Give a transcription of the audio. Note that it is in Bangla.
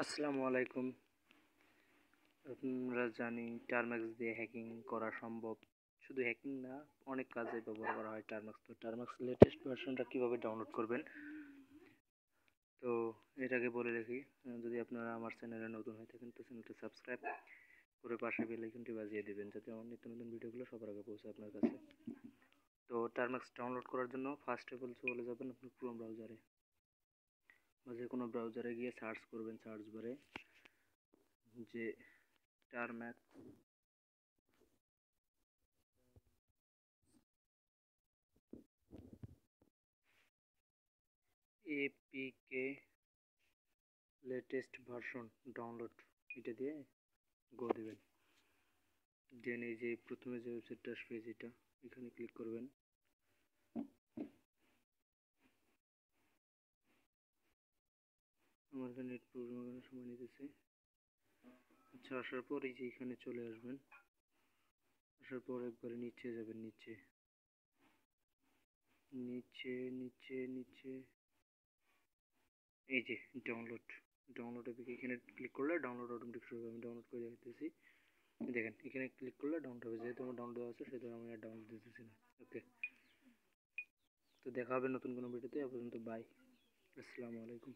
আসসালামু আলাইকুম। আমরা জানি টারম্যাক্স দিয়ে হ্যাকিং করা সম্ভব। শুধু হ্যাকিং না, অনেক কাজে ব্যবহার করা হয় টারম্যাক্স। তো টারম্যাক্স লেটেস্ট ভার্সনটা কীভাবে ডাউনলোড করবেন, তো এটাকে বলে রাখি। যদি আপনারা আমার চ্যানেলে নতুন হয়ে থাকেন তো চ্যানেলটা সাবস্ক্রাইব করে পাশে বেল আইকনটি বাজিয়ে দেবেন, যাতে আমার নিত্য নতুন ভিডিওগুলো সবার আগে পৌঁছে আপনার কাছে। তো টারম্যাক্স ডাউনলোড করার জন্য ফার্স্ট অফ অল চলে যাবেন আপনি ক্রোম ব্রাউজারে বা যে কোনো ব্রাউজারে গিয়ে সার্চ করবেন সার্চ বারে যে টারম্যাক্স এপিকে লেটেস্ট ভার্সন ডাউনলোড, এটা দিয়ে গো দেবেন। দেন এই যে প্রথমে যে ওয়েবসাইটটা আসবে যেটা, এখানে ক্লিক করবেন। আমার এখানে নেট প্রবলেমের সময় নিতেছে। আচ্ছা, আসার পর এই যে এখানে চলে আসবেন। আসার পর একবারে নিচে যাবেন, নিচে নিচে নিচে নিচে এই যে ডাউনলোডে এখানে ক্লিক করলে ডাউনলোড অটোমেটিক শুরু হবে। আমি ডাউনলোড করে দিতেছি। দেখেন এখানে ক্লিক করলে ডাউনলোড হবে, যেহেতু আমার ডাউনলোড আছে সেহেতু আমি আর ডাউনলোড দিতেছি না। ওকে, তো দেখা হবে নতুন কোনো ভিডিওতে। এ পর্যন্ত বাই, আসসালামু আলাইকুম।